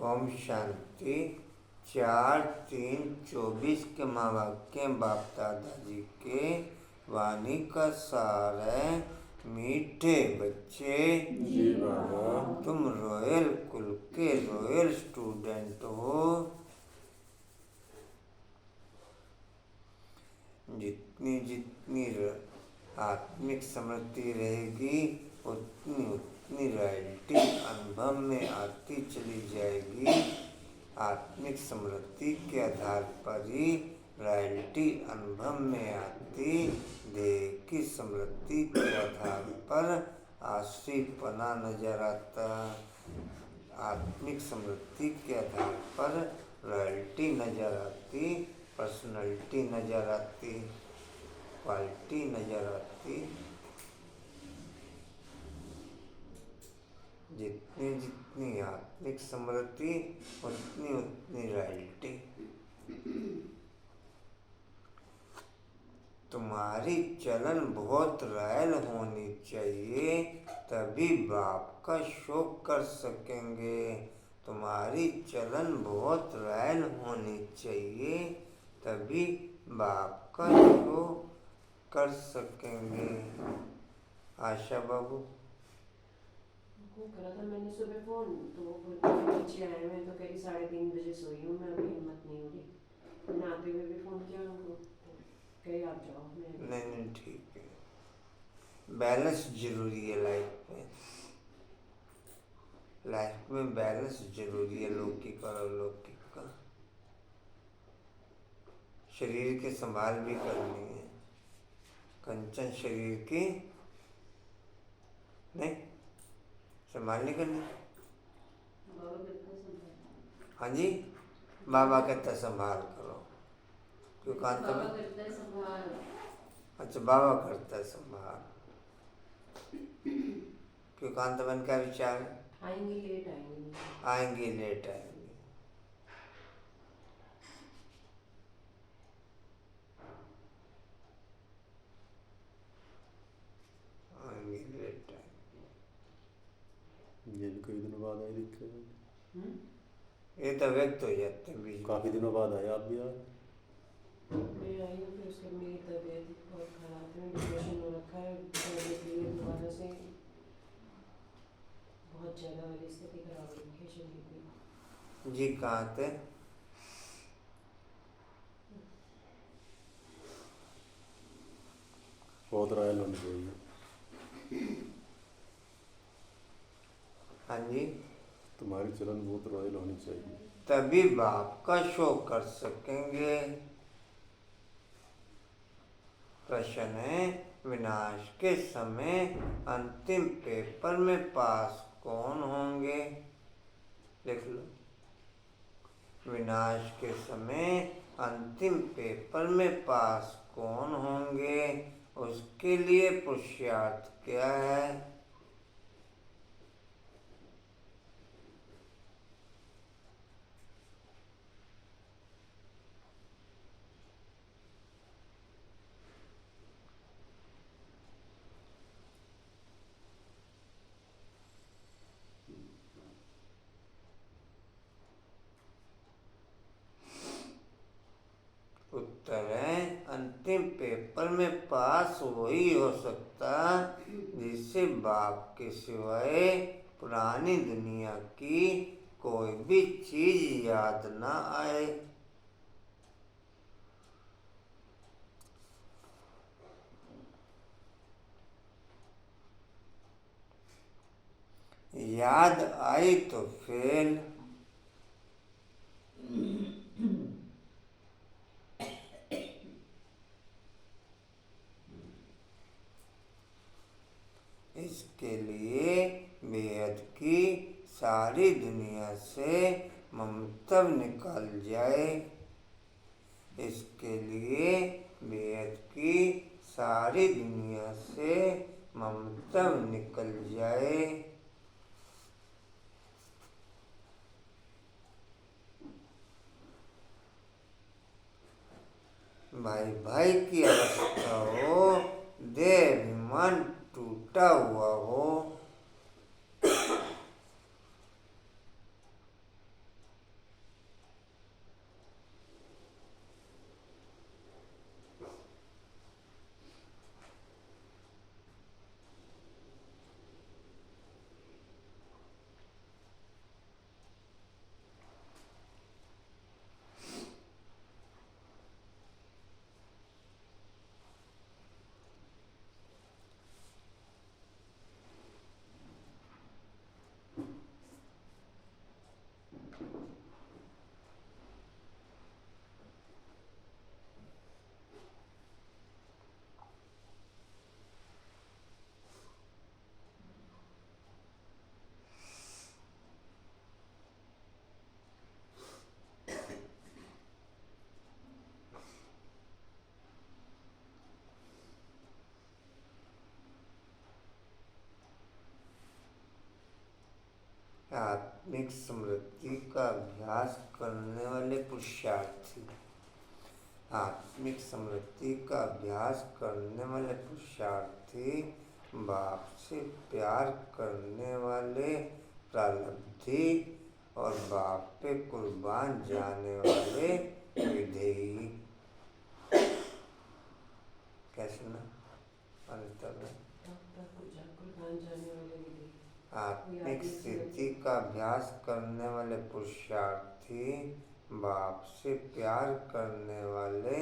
ओम शांति। 4-3-24 के महावाक्य बाप दादाजी के वाणी का सार है। मीठे बच्चे जी बाबा, तुम रॉयल कुल के रॉयल स्टूडेंट हो। जितनी जितनी आत्मिक स्मृति रहेगी उतनी उतनी रॉयल्टी अनुभव में आती चली जाएगी। आत्मिक स्मृति के आधार पर ही रॉयल्टी अनुभव में आती। देह की स्मृति के आधार पर आश्रितपना नजर आता। आत्मिक स्मृति के आधार पर रॉयल्टी नजर आती, पर्सनैलिटी नजर आती, क्वालिटी नजर आती। जितनी जितनी आत्मिक स्मृति उतनी उतनी रॉयल्टी। तुम्हारी चलन बहुत रॉयल होनी चाहिए, तभी बाप का शोक कर सकेंगे। तुम्हारी चलन बहुत रॉयल होनी चाहिए, तभी बाप का शोक कर सकेंगे। आशा बाबू करा था मैंने सुबह फोन, तो वो नीचे आए मैं तो कह रही 3:30 बजे सोई हूँ मैं, अभी हिम्मत नहीं हो रही। मैंने आते हुए भी फोन किया उनको, कहीं आप जाओ। नहीं ठीक है। बैलेंस जरूरी है लाइफ में। लाइफ में बैलेंस जरूरी है, लौकिक और अलौकिक का। शरीर की संभाल भी करनी है। कंचन शरीर की नहीं संभाल नहीं करनी। हाँ जी, बाबा कहता संभाल करो। क्यों कांत में? अच्छा, बाबा करता है संभाल। क्यों कांत बन का विचार? आएंगे लेट आएंगे। आएंगे लेट आएंगे। आएंगे लेट आएंगे। ये भी कई दिनों बाद आई दिक्कत। ये तो व्यक्त हो जाते हैं बीच। काफ़ी दिनों बाद आए आप भी? आज मैं आई हूँ, फिर उसके मेरी तबीयत बहुत खराब है, डिप्रेशन हो रखा है, पढ़ने के लिए दोबारा से बहुत ज़्यादा वाली स्थिति खराब हो रखी है शरीर की। जी कहाँ थे? बहुत रॉयल होनी चाहिए। हाँ जी, तुम्हारी चलन बहुत रॉयल होनी चाहिए, तभी बाप का शो कर सकेंगे। प्रश्न है, विनाश के समय अंतिम पेपर में पास कौन होंगे? लिख लो। विनाश के समय अंतिम पेपर में पास कौन होंगे? उसके लिए पुरुषार्थ क्या है? उत्तर है, अंतिम पेपर में पास वही हो सकता जिससे बाप के सिवाय पुरानी दुनिया की कोई भी चीज याद ना आए। याद आई तो फेल। इसके लिए बेहद की सारी दुनिया से ममता निकल जाए। इसके लिए बेहद की सारी दुनिया से ममता निकल जाए। भाई भाई की अवस्था हो, देह अभिमान टूटा हुआ हो, आत्मिक स्मृति का अभ्यास करने वाले पुरुषार्थी, आत्मिक स्मृति का अभ्यास करने वाले पुरुषार्थी, बाप से प्यार करने वाले प्रारब्धी और बाप पे कुर्बान जाने वाले विधेयी। कैसे ना कुर्बान जाने वाले विधेयी। आत्मिक स्थिति का अभ्यास करने वाले पुरुषार्थी, बाप से प्यार करने वाले,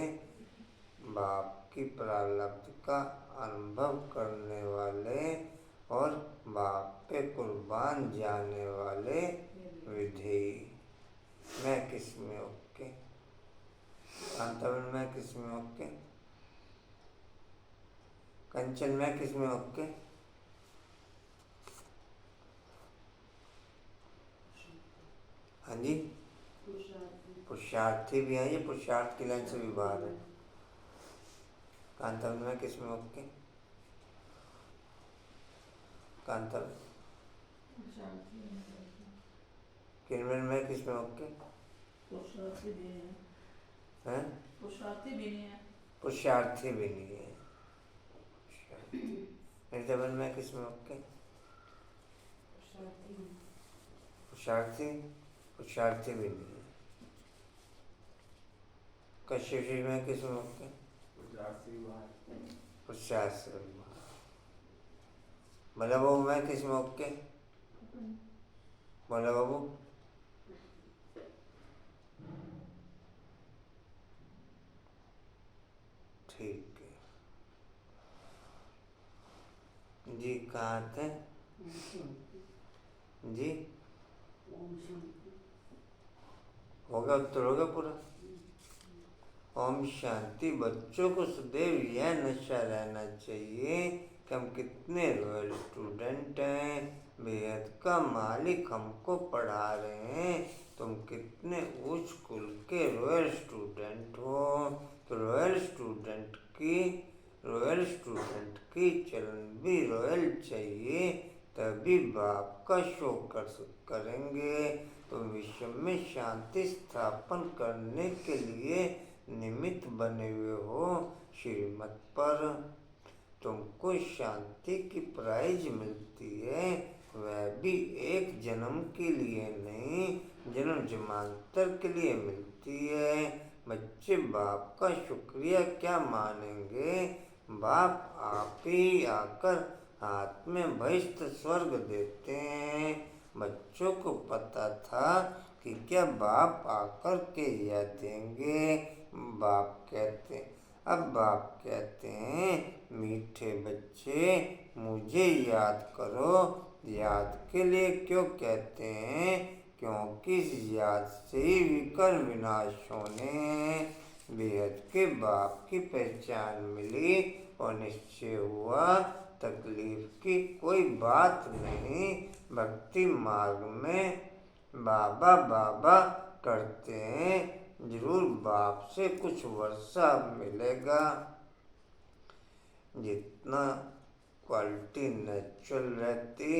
बाप की प्रारब्ध का अनुभव करने वाले और बाप पे कुर्बान जाने वाले विधेयी। मैं किस में ओके? कांतावन मैं किस में ओके? कंचन मैं किस में ओके? हाँ जी, पुरुषार्थी भी है, ये पुरुषार्थ की लाइन से भी बाहर है। कांतावन में किस में ओके? कांतावन किरमन में किस में ओके? पुरुषार्थी भी हैं? पुरुषार्थी भी नहीं है। पुरुषार्थी भी नहीं है। निर्जबन में किस में ओके? पुरुषार्थी पुरुषार्थी भी नहीं है। कश्यप में किस में ओके? पुरुषार्थी भी बाहर। भला बाबू में किस में ओके? भला बाबू ठीक है जी। कहाँ थे जी? हो गया, उत्तर हो गया पूरा। ओम शांति। बच्चों को सदैव यह नशा रहना चाहिए कि हम कितने रॉयल स्टूडेंट हैं, बेहद का मालिक हमको पढ़ा रहे हैं, तुम कितने उच्च कुल के रॉयल स्टूडेंट हो। तो रॉयल स्टूडेंट की चलन भी रॉयल चाहिए, तभी बाप का शो करेंगे। तो विश्व में शांति स्थापन करने के लिए निमित्त बने हुए हो। श्रीमत पर तुमको शांति की प्राइज मिलती है, वह भी एक जन्म के लिए नहीं, जन्म जन्मांतर के लिए मिलती है। बच्चे बाप का शुक्रिया क्या मानेंगे? बाप आप ही आकर हाथ में बहिष्ठ स्वर्ग देते हैं। बच्चों को पता था कि क्या बाप आकर के यह देंगे। बाप कहते हैं मीठे बच्चे मुझे याद करो। याद के लिए क्यों कहते हैं? क्योंकि इस याद से ही विकर विनाश होने हैं। बेहद के बाप की पहचान मिली और निश्चय हुआ तकलीफ की कोई बात नहीं। भक्ति मार्ग में बाबा बाबा करते हैं, जरूर बाप से कुछ वर्षा मिलेगा। जितना क्वालिटी नेचुरल रहती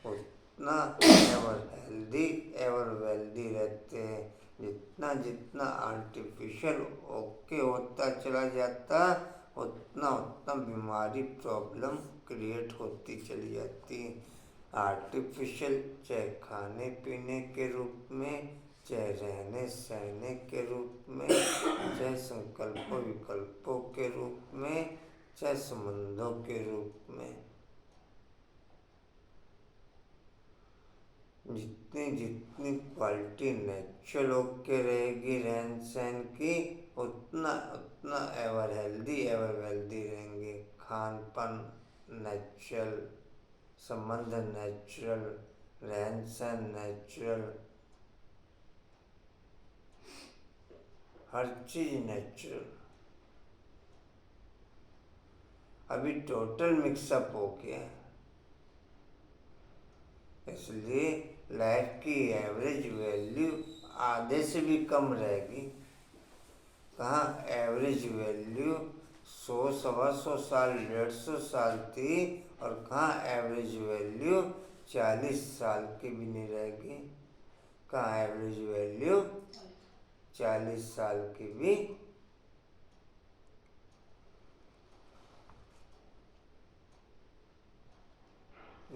उतना एवर वेल्दी रहते हैं। जितना आर्टिफिशियल ओके होता चला जाता उतना बीमारी प्रॉब्लम क्रिएट होती चली जाती। आर्टिफिशियल चाहे खाने पीने के रूप में, चाहे रहने सहने के रूप में, चाहे संकल्पों विकल्पों के रूप में, चाहे संबंधों के रूप में, जितनी क्वालिटी नेचुरल होके रहेगी रहन सहन की, उतना एवर हेल्दी एवर वेल्दी रहेंगे। खान पान नेचुरल, संबंध नेचुरल, रहन सहन नेचुरल, हर चीज नेचुरल। अभी टोटल मिक्सअप हो गया, इसलिए लाइफ की एवरेज वैल्यू आधे से भी कम रहेगी। कहाँ एवरेज वैल्यू 100, 125 साल, 150 साल थी, और कहाँ एवरेज वैल्यू 40 साल की भी नहीं रहेगी। कहाँ एवरेज वैल्यू 40 साल की भी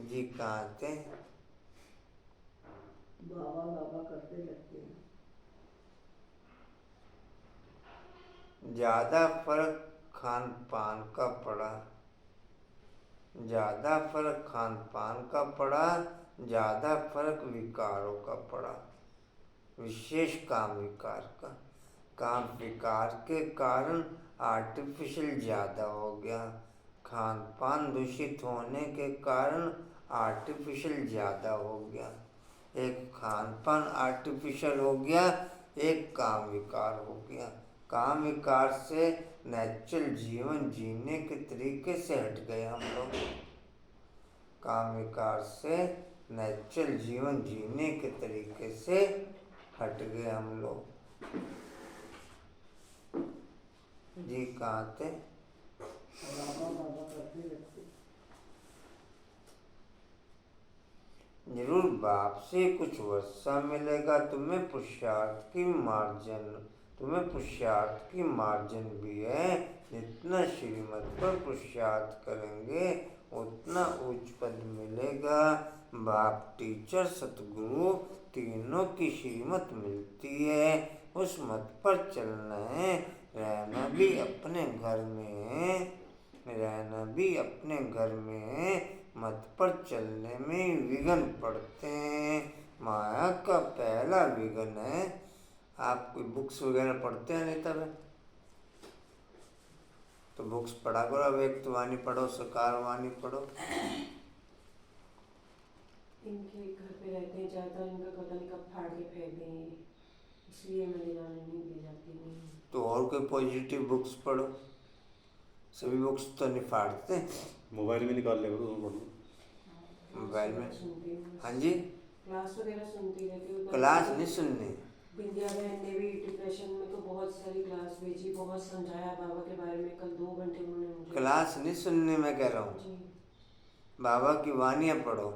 जी कहाँ थे? बाबा बाबा करते लगते हैं। ज़्यादा फर्क खान पान का पड़ा, ज़्यादा फर्क खान पान का पड़ा, ज़्यादा फर्क विकारों का पड़ा, विशेष काम विकार का। काम विकार के कारण आर्टिफिशियल ज़्यादा हो गया, खान पान दूषित होने के कारण आर्टिफिशियल ज़्यादा हो गया। एक खान पान आर्टिफिशियल हो गया, एक काम विकार हो गया। काम विकार से नेचुरल जीवन जीने के तरीके से हट गए हम लोग। काम विकार से नेचुरल जीवन जीने के तरीके से हट गए हम लोग। जी कहाँ थे? बाबा बाबा करते लगते। जरूर बाप से कुछ वर्षा मिलेगा तुम्हें, पुरुषार्थ की मार्जन, तुम्हें पुरुषार्थ की मार्जन भी है। जितना श्रीमत पर पुरुषार्थ करेंगे उतना उच्च पद मिलेगा। बाप टीचर सतगुरु तीनों की श्रीमत मिलती है, उस मत पर चलना है। रहना भी अपने घर में है, रहना भी अपने घर में है, मत पर चलने में विघ्न पड़ते हैं। माया का पहला विघ्न है। आप कोई बुक्स वगैरह पढ़ते हैं नहीं तब? तो बुक्स पढ़ा करो, अव्यक्तवाणी पढ़ो, सकारवाणी पढ़ो। इनके घर पे रहते हैं ज़्यादा, इनका पता नहीं कब फाड़ के फेंक देंगे, इसलिए मैं ले जाने नहीं दे जाती नहीं। तो और कोई पॉजिटिव बुक्स पढ़ो, सभी बुक्स तो नहीं फाड़ते। मोबाइल में निकाल लिया करो, तुम पढ़ो मोबाइल में। सुनती हूँ। हाँ जी, क्लास वगैरह सुनती रहती हूँ। क्लास नहीं सुननी। विद्या बहन ने भी डिप्रेशन में तो बहुत सारी क्लास भेजी, बहुत समझाया बाबा के बारे में। कल 2 घंटे उन्होंने मुझे। क्लास नहीं सुननी मैं कह रहा हूँ, जी। बाबा की वानियाँ पढ़ो।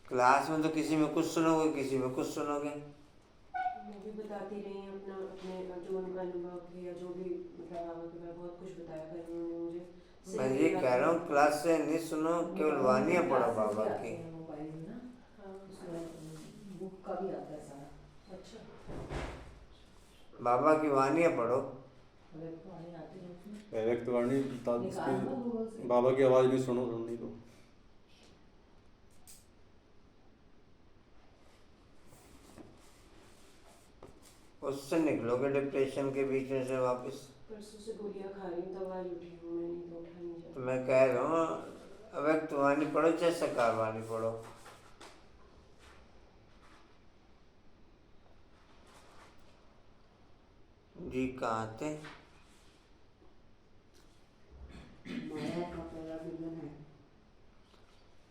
क्लास में तो किसी में कुछ सुनोगे, किसी में कुछ सुनोगे। मैं भी बताती रही हूँ अपना, अपने जो उनका अनुभव किया, जो भी मतलब बाबा के बारे में बहुत कुछ बताया कर उन्होंने मुझे। मैं ये कह रहा हूँ क्लास से नहीं सुनो, केवल वानियाँ पढ़ो बाबा की। मोबाइल में ना, हाँ उसमें बुक का भी आता है सारा। अच्छा, बाबा की वानियाँ पढ़ो। अगर वाणी आती है उसमें व्यक्तवाणी निकाल लो गूगल से। बाबा की आवाज़ भी सुनो, सुननी तो। उससे निकलोगे डिप्रेशन के बीच में से वापस। परसों से गोलियाँ खा रही हूँ, दवा उठी हूँ मैं, नहीं तो उठा नहीं तो जाता। मैं कह रहा हूँ अव्यक्तवाणी पढ़ो चाहे सकारवाणी पढ़ो। जी कहाँ थे? माया का पहला विघ्न है।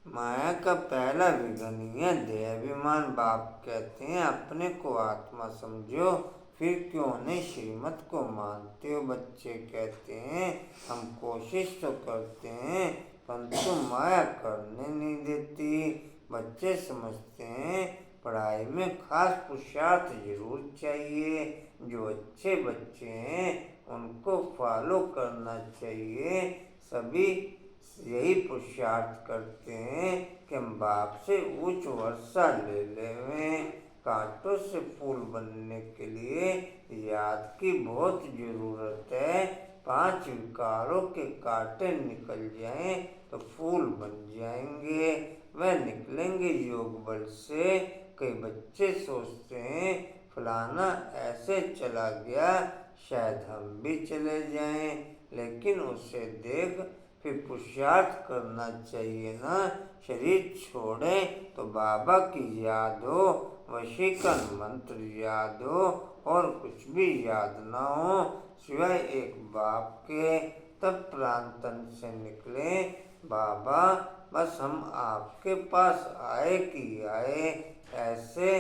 माया का पहला विघ्न ही है देहाभिमान। बाप कहते हैं अपने को आत्मा समझो, फिर क्यों नहीं श्रीमत को मानते हो। बच्चे कहते हैं हम कोशिश तो करते हैं परंतु माया करने नहीं देती। बच्चे समझते हैं पढ़ाई में खास पुरुषार्थ जरूर चाहिए। जो अच्छे बच्चे हैं उनको फॉलो करना चाहिए। सभी यही पुरुषार्थ करते हैं कि हम बाप से उच्च वर्षा ले लें। कांटों से फूल बनने के लिए याद की बहुत ज़रूरत है। 5 विकारों के कांटे निकल जाएं तो फूल बन जाएंगे, वह निकलेंगे योग बल से। कई बच्चे सोचते हैं फलाना ऐसे चला गया, शायद हम भी चले जाएं, लेकिन उसे देख फिर पुरुषार्थ करना चाहिए ना। शरीर छोड़ें तो बाबा की याद हो, वशीकरण मंत्र याद हो और कुछ भी याद ना हो सिवाय एक बाप के। तब प्राण तन से निकले बाबा बस हम आपके पास आए कि आए। ऐसे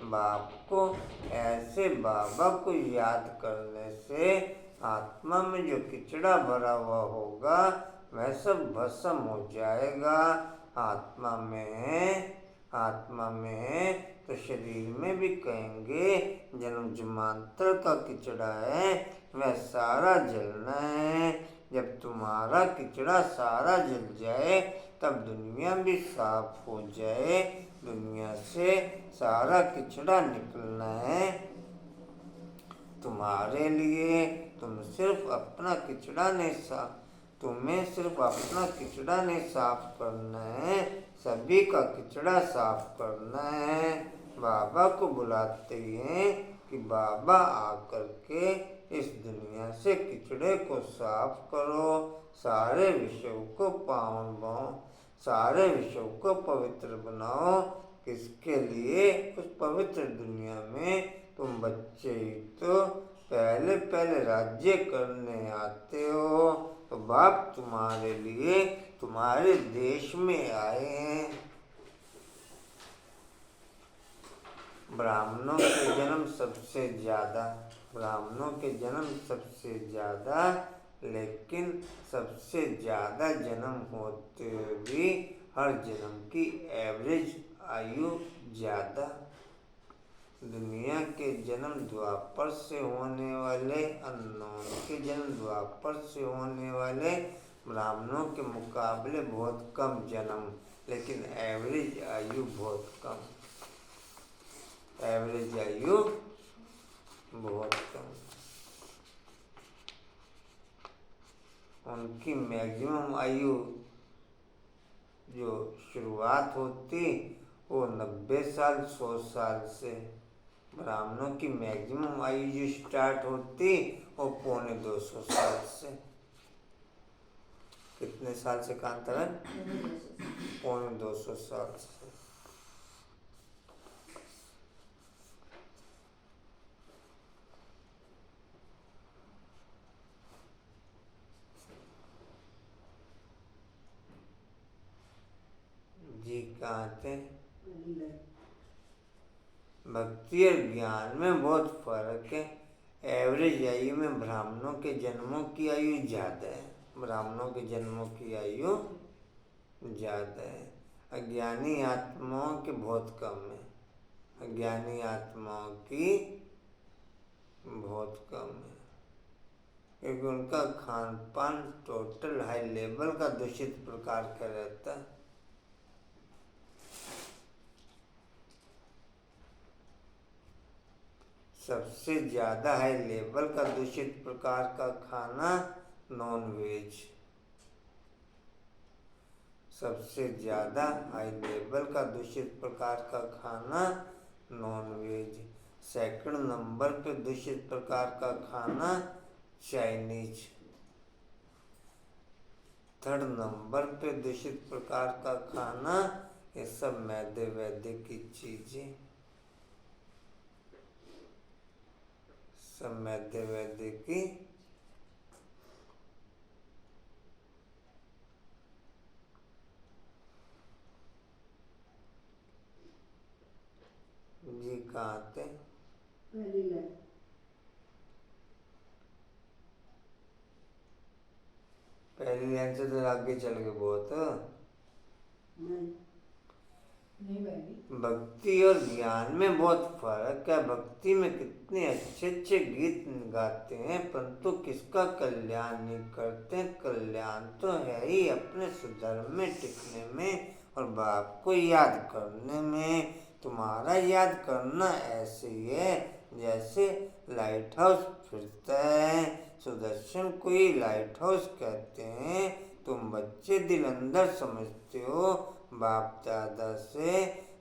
बाप को, ऐसे बाबा को याद करने से आत्मा में जो किचड़ा भरा हुआ होगा वह सब भस्म हो जाएगा। आत्मा में है, आत्मा में है तो शरीर में भी कहेंगे जन्म जन्मांतर का किचड़ा है, वह सारा जलना है। जब तुम्हारा किचड़ा सारा जल जाए तब दुनिया भी साफ हो जाए, दुनिया से सारा किचड़ा निकलना है तुम्हारे लिए। तुम सिर्फ अपना किचड़ा नहीं साफ तुम्हें सिर्फ अपना किचड़ा नहीं साफ करना है, सभी का किचड़ा साफ करना है। बाबा को बुलाते हैं कि बाबा आकर के इस दुनिया से किचड़े को साफ करो, सारे विश्व को पावन बनाओ, सारे विश्व को पवित्र बनाओ। किसके लिए? उस पवित्र दुनिया में तुम बच्चे ही तो पहले पहले राज्य करने आते हो, तो बाप तुम्हारे लिए तुम्हारे देश में आए हैं। ब्राह्मणों के जन्म सबसे ज्यादा, ब्राह्मणों के जन्म सबसे ज्यादा, लेकिन सबसे ज्यादा जन्म होते हुए भी हर जन्म की एवरेज आयु ज्यादा। दुनिया के जन्म द्वापर से होने वाले, अननोन के जन्म द्वापर से होने वाले ब्राह्मणों के मुकाबले बहुत कम जन्म, लेकिन एवरेज आयु बहुत कम, एवरेज आयु बहुत कम। उनकी मैक्सिमम आयु जो शुरुआत होती वो 90 साल 100 साल से, ब्राह्मणों की मैक्सिमम आयु जो स्टार्ट होती वो 250 साल से। कितने साल से का अंतर है? 250 साल से। जी कहाँ थे? भक्ति और ज्ञान में बहुत फर्क है। एवरेज आयु में ब्राह्मणों के जन्मों की आयु ज़्यादा है, ब्राह्मणों के जन्मों की आयु ज़्यादा है। अज्ञानी आत्माओं के बहुत कम है, अज्ञानी आत्माओं की बहुत कम है, क्योंकि उनका खान पान टोटल हाई लेवल का दूषित प्रकार का रहता है। सबसे ज़्यादा हाई लेवल का दूषित प्रकार का खाना नॉन वेज, सबसे ज़्यादा हाई लेवल का दूषित प्रकार का खाना नॉन वेज। सेकंड नंबर पे दूषित प्रकार का खाना चाइनीज। थर्ड नंबर पे दूषित प्रकार का खाना ये सब मैदे वैदे की चीज़ें, सब मैदे वैदे की जी कहाँ थे? पहली लाइन से तो आगे चल गए बहुत। नहीं भाई, भक्ति और ज्ञान में बहुत फर्क है। भक्ति में कितने अच्छे अच्छे गीत गाते हैं, परंतु किसका कल्याण नहीं करते। कल्याण तो है ही अपने सुधर्म में टिकने में और बाप को याद करने में। तुम्हारा याद करना ऐसे ही है जैसे लाइट हाउस फिरता है। सुदर्शन को ही लाइट हाउस कहते हैं। तुम बच्चे दिल अंदर समझते हो बाप दादा से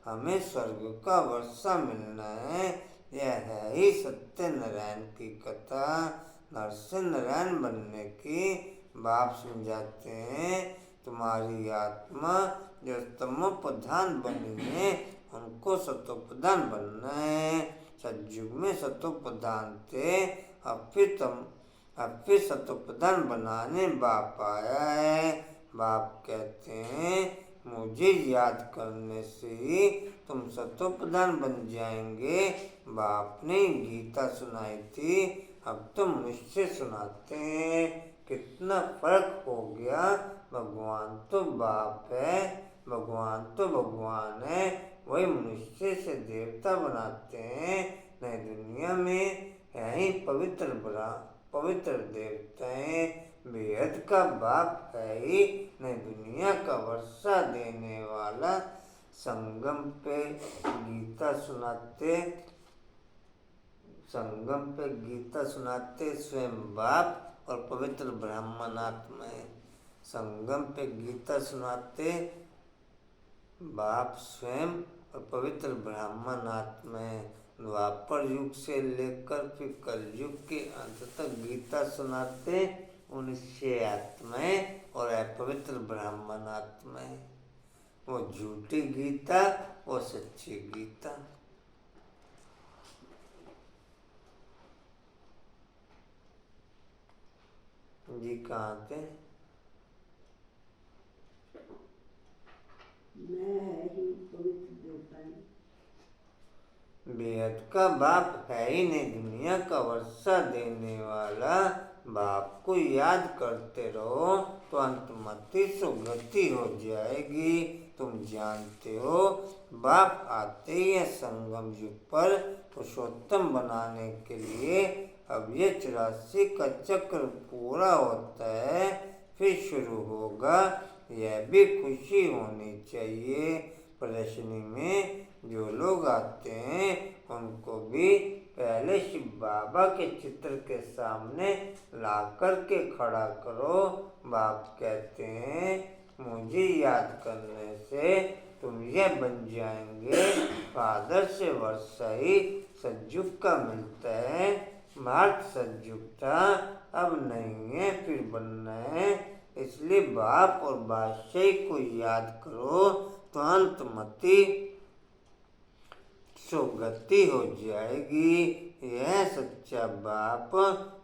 हमें स्वर्ग का वर्षा मिलना है। यह है ही सत्यनारायण की कथा। नर से नारायण बनने की बाप समझाते हैं। तुम्हारी आत्मा जो तमो प्रधान बनी है उनको सतो प्रधान बनना है। सतयुग में सतो प्रधान थे, अब फिर सतो प्रधान बनाने बाप आया है। बाप कहते हैं मुझे याद करने से ही तुम सतो प्रधान बन जाएंगे। बाप ने गीता सुनाई थी, अब तो मुझसे सुनाते हैं। कितना फर्क हो गया। भगवान तो बाप है, भगवान तो भगवान है, वही मनुष्य से देवता बनाते हैं। नई दुनिया में है ही पवित्र देवताएं, बेहद का बाप है ही नई दुनिया का वर्षा देने वाला। संगम पे गीता सुनाते स्वयं बाप और पवित्र ब्राह्मणात्माएं। संगम पे गीता सुनाते बाप स्वयं और पवित्र ब्राह्मण आत्माएं। द्वापर युग से लेकर फिर कलयुग के अंत तक गीता सुनाते 19 आत्माएं और अपवित्र ब्राह्मण आत्माएं। वो झूठी गीता, वो सच्ची गीता। जी कहाँ थे? मैं है ही पवित्र देवता है। बेहद का बाप है ही नहीं, दुनिया का वर्षा देने वाला। बाप को याद करते रहो तो अंतमति सुगति हो जाएगी। तुम जानते हो बाप आते ही है संगम युग पर पुरुषोत्तम बनाने के लिए। अब ये 84 का चक्र पूरा होता है, फिर शुरू होगा। यह भी खुशी होनी चाहिए। प्रदर्शनी में जो लोग आते हैं उनको भी पहले शिव बाबा के चित्र के सामने ला कर के खड़ा करो। बाप कहते हैं मुझे याद करने से तुम यह बन जाएंगे। फादर से वर्षा ही सतयुग का मिलता है। भारत सतयुग था, अब नहीं है, फिर बनना है। इसलिए बाप और बादशाही को याद करो तो अंतमति सुगति हो जाएगी। यह सच्चा बाप,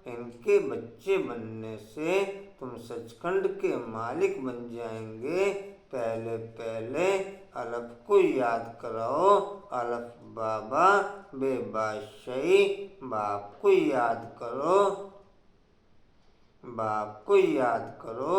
इनके बच्चे बनने से तुम सचखंड के मालिक बन जाएंगे। पहले अलफ को याद कराओ। अलफ बाबा बेबादशाही। बाप को याद करो। बाप को याद करो,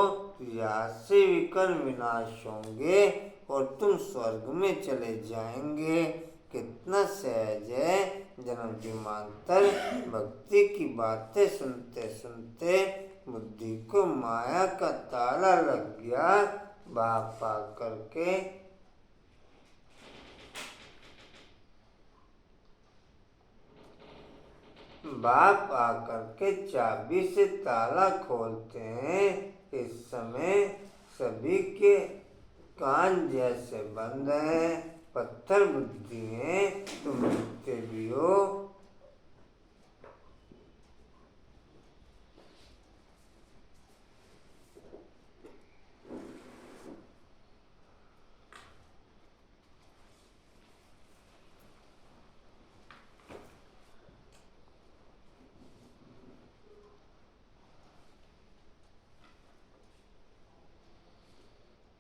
याद से विकर्म विनाश होंगे और तुम स्वर्ग में चले जाएंगे। कितना सहज है। जन्म जन्मांतर भक्ति की बातें सुनते सुनते बुद्धि को माया का ताला लग गया। बाप आ करके बाप आकर के चाबी से ताला खोलते हैं। इस समय सभी के कान जैसे बंद हैं। पत्थर बुद्धि हैं, तुम जीते भी हो।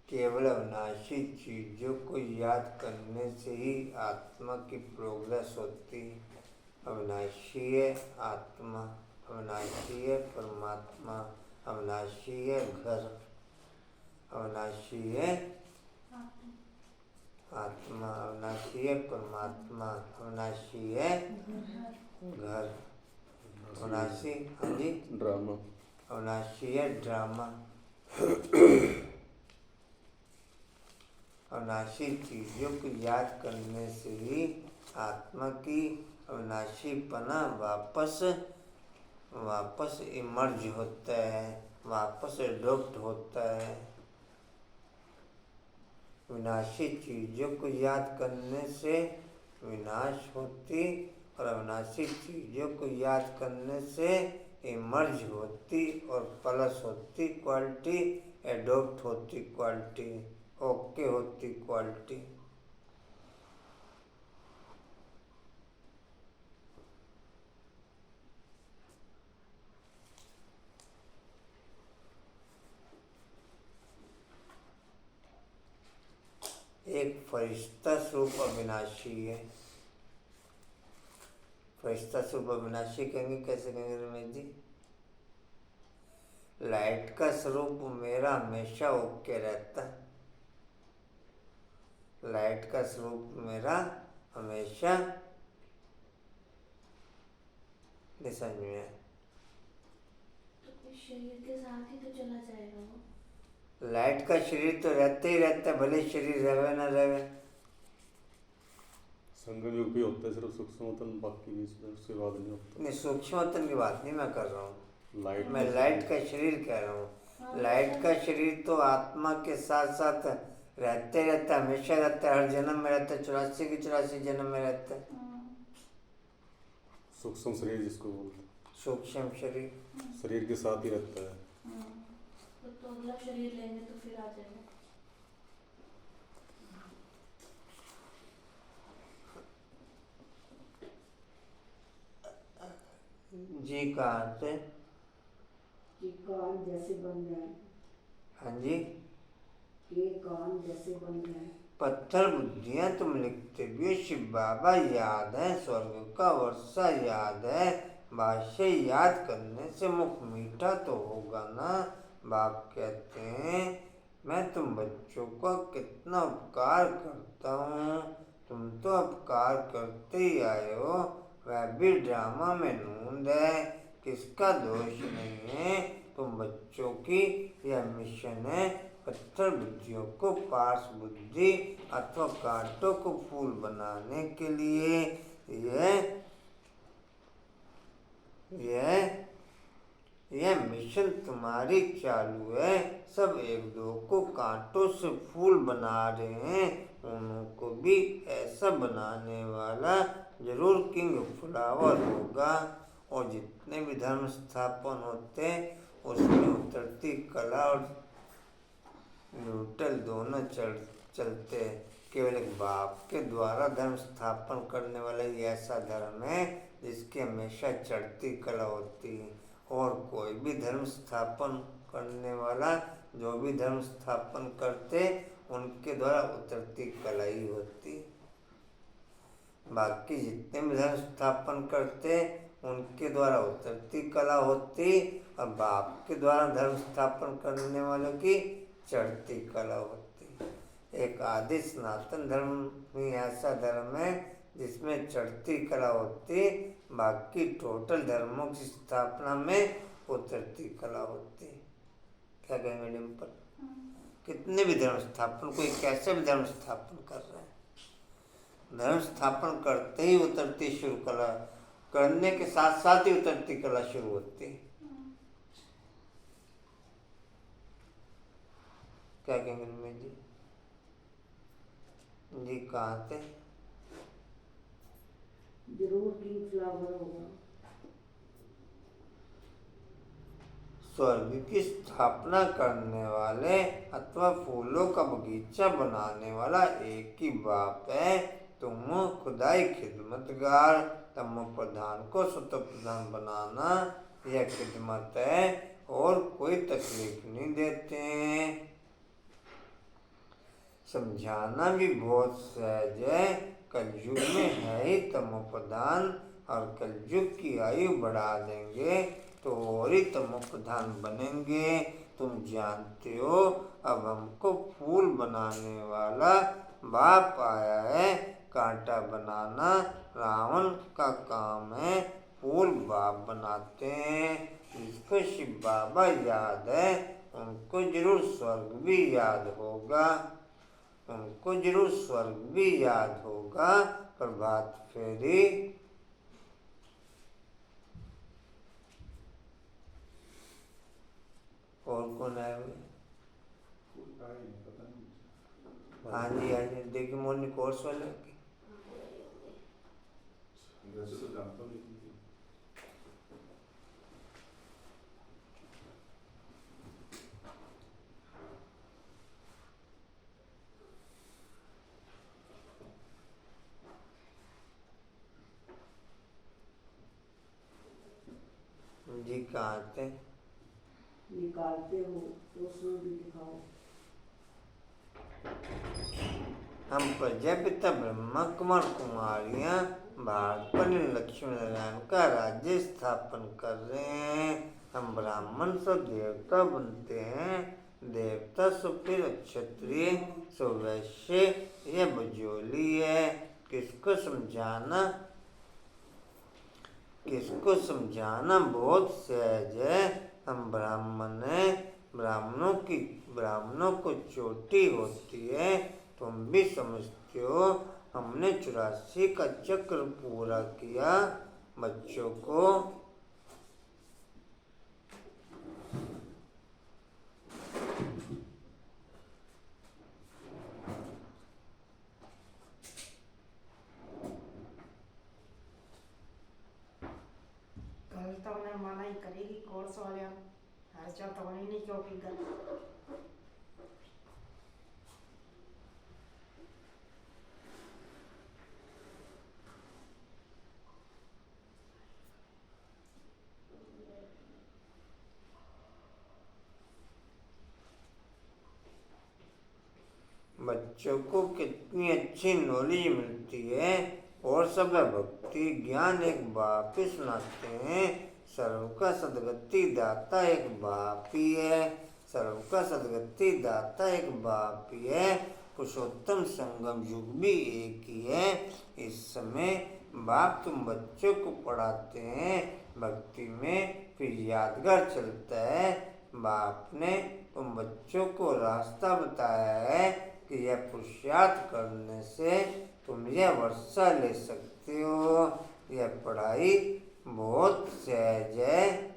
केवल अविनाशी चीजों को याद करने से ही आत्मा की प्रोग्रेस होती। अविनाशी है आत्मा, अविनाशी है परमात्मा, अविनाशी है घर, अविनाशी है आत्मा, अविनाशी है परमात्मा, अविनाशी है घर, अविनाशी हाँ जी ड्रामा, अविनाशी है ड्रामा। अविनाशी चीज़ों को याद करने से ही आत्मा की अविनाशीपना वापस इमर्ज होता है, वापस एडॉप्ट होता है। विनाशी चीज़ों को याद करने से विनाश होती और अविनाशी चीज़ों को याद करने से इमर्ज होती और प्लस होती क्वालिटी, एडॉप्ट होती क्वालिटी, ओके होती क्वालिटी। एक फरिश्ता स्वरूप अविनाशी है। फरिश्ता स्वरूप अविनाशी कहेंगे, कैसे कहेंगे रमेश जी? लाइट का स्वरूप मेरा हमेशा ओके रहता है। लाइट का स्वरूप मेरा हमेशा समझ में है। तो इस शरीर के साथ ही तो चला जाएगा वो। लाइट का शरीर तो रहते ही रहता है, भले शरीर रहे ना रहे। संगम युग भी होता है सिर्फ सूक्ष्मतन, बाकी भी उसके बाद नहीं होता। नहीं, सूक्ष्मतन की बात नहीं मैं कर रहा हूँ, लाइट मैं लाइट का शरीर कह रहा हूँ। लाइट का शरीर तो आत्मा के साथ साथ रहते रहता है, हमेशा रहता है, हर जन्म में रहता है, 84 के 84 जन्म में रहता है। सूक्ष्म शरीर जिसको बोलते हैं, सूक्ष्म शरीर शरीर के साथ ही रहता है। तो अगला शरीर लेंगे तो फिर आ जाएगा। जी कहाँ से? कि कान जैसे बन जाए, हाँ जी, के कान जैसे बन जाए। पत्थर बुद्धियाँ तुम लिखते भी हो, शिव बाबा याद है, स्वर्ग का वर्षा याद है, भाष्य याद करने से मुख मीठा तो होगा ना। बाप कहते हैं मैं तुम बच्चों का कितना उपकार करता हूँ, तुम तो उपकार करते ही आए हो। वह भी ड्रामा में नूंद है, किसका दोष नहीं है, तुम बच्चों की यह मिशन है। पत्थर बुद्धियों को पार्श बुद्धि अथवा कांटों को फूल बनाने के लिए यह मिशन तुम्हारी चालू है। सब एक दो को कांटों से फूल बना रहे हैं, उनको भी ऐसा बनाने वाला जरूर किंग फ्लावर होगा। और जितने भी धर्म स्थापन होते हैं उसमें उतरती कला और न्यूट्रल दोनों चलते हैं। केवल एक बाप के द्वारा धर्म स्थापन करने वाला ही ऐसा धर्म है जिसकी हमेशा चढ़ती कला होती है। और कोई भी धर्म स्थापन करने वाला, जो भी धर्म स्थापन करते उनके द्वारा उतरती कला ही होती। बाकी जितने भी धर्म स्थापन करते उनके द्वारा उतरती कला होती, और बाप के द्वारा धर्म स्थापन करने वालों की चढ़ती कला होती। एक आदि सनातन धर्म ही ऐसा धर्म है जिसमें चढ़ती कला होती, बाकी टोटल धर्मों की स्थापना में उतरती कला होती। क्या कहेंगे डिम्पल? कितने भी धर्म स्थापन, कोई कैसे भी धर्म स्थापन कर रहे हैं, धर्म स्थापन करते ही उतरती शुरू कला, करने के साथ साथ ही उतरती कला शुरू होती। क्या कहेंगे निमेश जी? जी कहाँ थे? जरूर किंग फ्लावर होगा। स्वर्ग की स्थापना करने वाले अथवा फूलों का बगीचा बनाने वाला एक ही बाप है। तुम खुदाई खिदमतगार, तम प्रधान को स्वतः प्रधान बनाना यह खिदमत है, और कोई तकलीफ नहीं देते हैं। समझाना भी बहुत सहज है, कलयुग में है ही तमो प्रधान, और कलयुग की आयु बढ़ा देंगे तो और ही तमो प्रधान बनेंगे। तुम जानते हो अब हमको फूल बनाने वाला बाप आया है, कांटा बनाना रावण का काम है, फूल बाप बनाते हैं। जिसको शिव बाबा याद है उनको जरूर स्वर्ग भी याद होगा, उनको जरूर स्वर्ग भी याद होगा। प्रभात फेरी और कौन आए हुए? हाँ जी हाँ जी, देखिए मॉर्निंग कोर्स वाले की। जी कहाँ थे? निकालते हो तो उसमें भी दिखाओ। हम प्रजापिता ब्रह्मा कुमार कुमारियाँ भारत पर लक्ष्मी नारायण का राज्य स्थापन कर रहे हैं। हम ब्राह्मण सब देवता बनते हैं, देवता सो फिर क्षत्रिय सो वैश्य या बजोली है। किसको समझाना बहुत सहज है। हम ब्राह्मण हैं, ब्राह्मणों को चोटी होती है। तुम भी समझते हो। हमने 84 का चक्र पूरा किया। बच्चों को कल तो उन्हें मना ही करेगी कोर्स वाले हर चल तो उन्हें नहीं क्यों की गल बच्चों को कितनी अच्छी नॉलेज मिलती है। और सब भक्ति ज्ञान एक बाप ही सुनाते हैं। सर्व का सदगति दाता एक बाप ही है। सर्व का सदगति दाता एक बाप ही है। पुरुषोत्तम संगम युग भी एक ही है। इस समय बाप तुम बच्चों को पढ़ाते हैं भक्ति में, फिर यादगार चलता है। बाप ने तुम बच्चों को रास्ता बताया है कि यह पुरुषार्थ करने से तुम यह वर्षा ले सकते हो। यह पढ़ाई बहुत सहज है।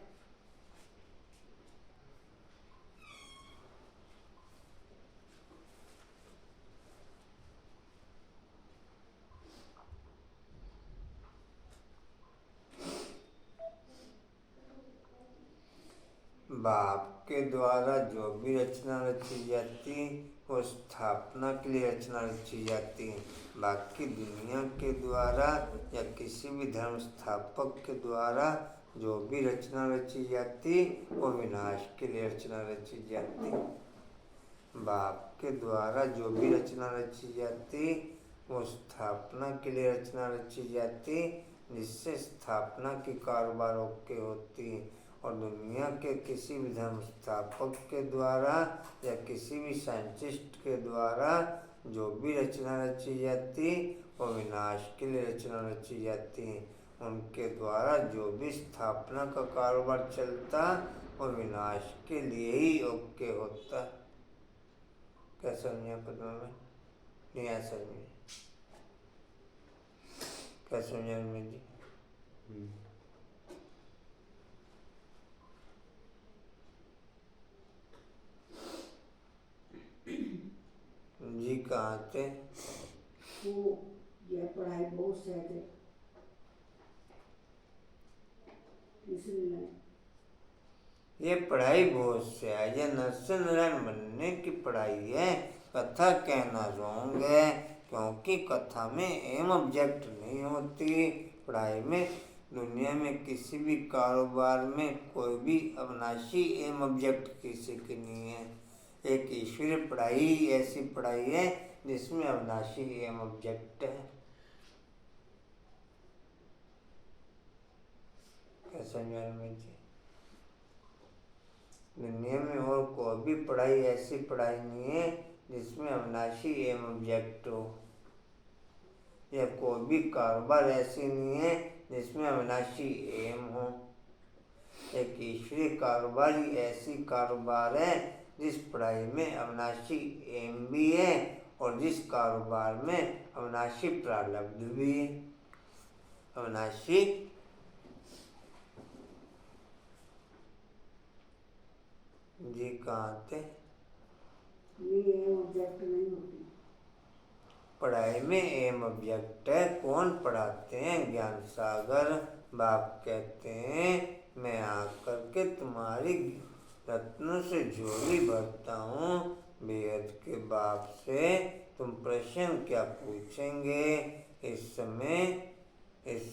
बाप के द्वारा जो भी रचना रची जाती वो स्थापना के लिए रचना रची जाती। बाकी दुनिया के द्वारा या किसी भी धर्म स्थापक के द्वारा जो भी रचना रची जाती वो विनाश के लिए रचना रची जाती। बाप के द्वारा जो भी रचना रची जाती वो स्थापना के लिए रचना रची जाती, जिससे स्थापना की कारोबार ओके होती। और दुनिया के किसी भी धर्म स्थापक के द्वारा या किसी भी साइंटिस्ट के द्वारा जो भी रचना रची जाती वो विनाश के लिए रचना रची जाती। उनके द्वारा जो भी स्थापना का कारोबार चलता वो विनाश के लिए ही ओके होता। क्या समझा पद्मा में? नहीं आ समझे? क्या समझा रमेश जी? जी कहाँ थे? वो यह पढ़ाई बहुत सहज है इसलिए ये पढ़ाई बहुत सहज है। नरसिंह नारायण बनने की पढ़ाई है। कथा कहना रॉन्ग है, क्योंकि कथा में एम ऑब्जेक्ट नहीं होती। पढ़ाई में दुनिया में किसी भी कारोबार में कोई भी अविनाशी एम ऑब्जेक्ट किसी की नहीं है। एक ईश्वरीय पढ़ाई ऐसी पढ़ाई है जिसमें अविनाशी एम ऑब्जेक्ट है। क्या समझा रमेश जी? दुनिया में और कोई भी पढ़ाई ऐसी पढ़ाई नहीं है जिसमें अविनाशी एम ऑब्जेक्ट हो, या कोई भी कारोबार ऐसी नहीं है जिसमें अविनाशी एम हो। एक ईश्वरीय कारोबार ही ऐसी कारोबार है जिस पढ़ाई में अविनाशी एम भी है और जिस कारोबार में अविनाशी प्रारब्ध भी है। अविनाशी जी कहाँ थे? ये ऑब्जेक्ट नहीं होती। पढ़ाई में एम ऑब्जेक्ट है। कौन पढ़ाते हैं? ज्ञान सागर बाप कहते हैं मैं आकर के तुम्हारी रत्नों से झोली भरता हूँ। बेहद के बाप से तुम प्रश्न क्या पूछेंगे? इस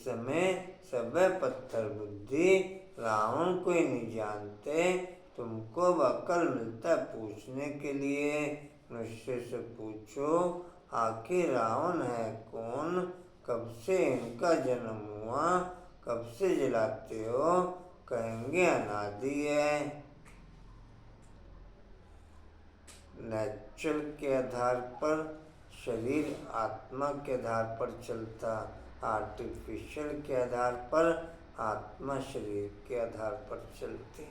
समय सब पत्थर बुद्धि रावण को ही नहीं जानते। तुमको अब अकल मिलता है पूछने के लिए। मनुष्य से पूछो आखिर रावण है कौन? कब से इनका जन्म हुआ? कब से जलाते हो? कहेंगे अनादि है। नेचुरल के आधार पर शरीर आत्मा के आधार पर चलता, आर्टिफिशियल के आधार पर आत्मा शरीर के आधार पर चलती।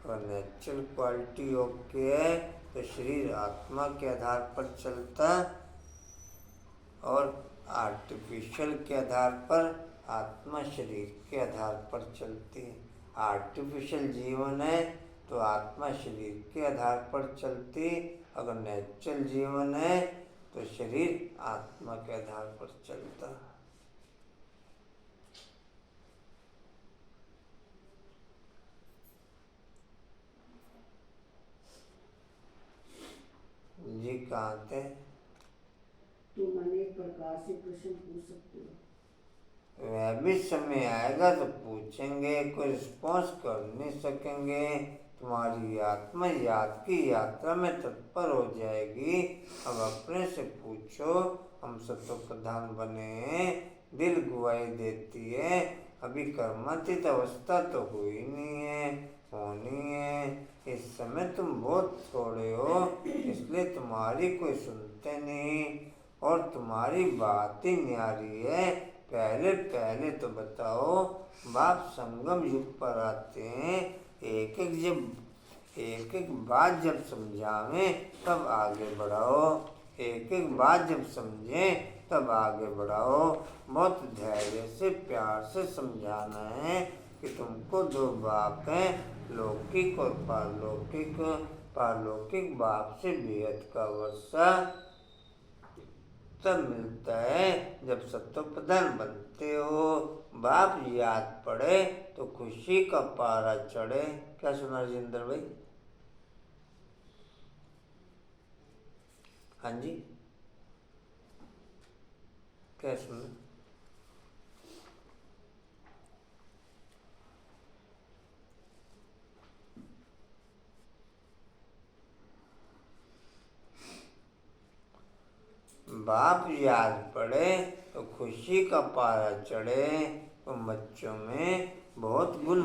और नेचुरल क्वालिटी ओके है तो शरीर आत्मा के आधार पर चलता और आर्टिफिशियल के आधार पर आत्मा शरीर के आधार पर चलती है। आर्टिफिशियल जीवन है तो आत्मा शरीर के आधार पर चलती, अगर नेचुरल जीवन है तो शरीर आत्मा के आधार पर चलता। जी कहाँ थे? तुम अनेक प्रकार से प्रश्न पूछ सकते हो। वह भी समय आएगा तो पूछेंगे, कोई रिस्पॉन्स कर नहीं सकेंगे। तुम्हारी आत्मा याद की यात्रा में तत्पर हो जाएगी। अब अपने से पूछो, हम सत्व प्रधान बने हैं, दिल गवाही देती है, अभी कर्मातीत अवस्था तो हुई नहीं है, होनी है। इस समय तुम बहुत थोड़े हो, इसलिए तुम्हारी कोई सुनते नहीं और तुम्हारी बात ही न्यारी है। पहले पहले तो बताओ, बाप संगम युग पर आते हैं, एक एक बात जब समझावें तब आगे बढ़ाओ, एक एक बात जब समझें तब आगे बढ़ाओ। बहुत धैर्य से प्यार से समझाना है कि तुमको दो बाप हैं, लौकिक और पारलौकिक। पारलौकिक बाप से बेहद का वर्षा तब मिलता है जब सत्व प्रधान बनते हो। बाप याद पड़े तो खुशी का पारा चढ़े। क्या सुना राजेंद्र भाई? हाँ जी, क्या सुना? बाप याद पड़े तो खुशी का पारा चढ़े। तो बच्चों में बहुत गुण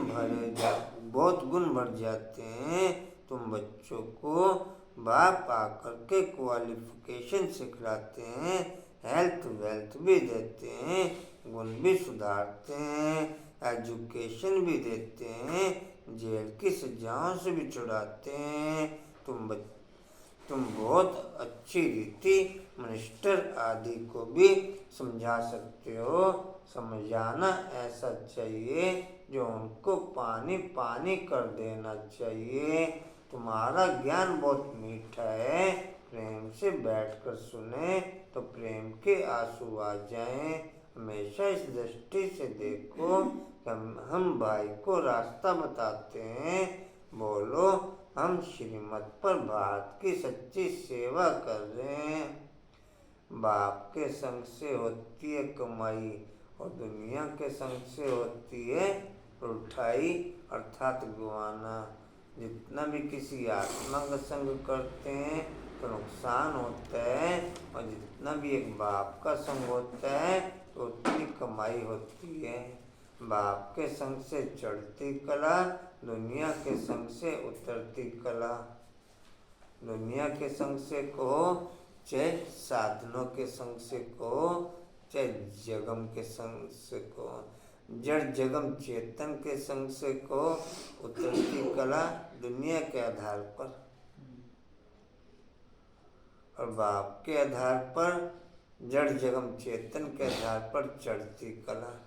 भर जाते हैं। तुम बच्चों को बाप आकर के क्वालिफिकेशन सिखलाते हैं, हेल्थ वेल्थ भी देते हैं, गुण भी सुधारते हैं, एजुकेशन भी देते हैं, जेल की सजाओं से भी छुड़ाते हैं। तुम बहुत अच्छी रीति मिनिस्टर आदि को भी समझा सकते हो। समझाना ऐसा चाहिए जो उनको पानी पानी कर देना चाहिए। तुम्हारा ज्ञान बहुत मीठा है, प्रेम से बैठकर सुने तो प्रेम के आंसू आ जाएं। हमेशा इस दृष्टि से देखो कि हम भाई को रास्ता बताते हैं। बोलो, हम श्रीमत पर भारत की सच्ची सेवा कर रहे हैं। बाप के संग से होती है कमाई और दुनिया के संग से होती है रुठाई अर्थात गवाना। जितना भी किसी आत्मा का संग करते हैं तो नुकसान होता है, और जितना भी एक बाप का संग होता है तो उतनी कमाई होती है। बाप के संग से चढ़ती कला, दुनिया के संग से उतरती कला। दुनिया के संग से कहो, चाहे साधनों के संग से कहो, चाहे जगम के संग से कहो, जड़ जगम चेतन के संग से कहो, उतरती कला दुनिया के आधार पर और बाप के आधार पर, जड़ जगम चेतन के आधार पर चढ़ती कला।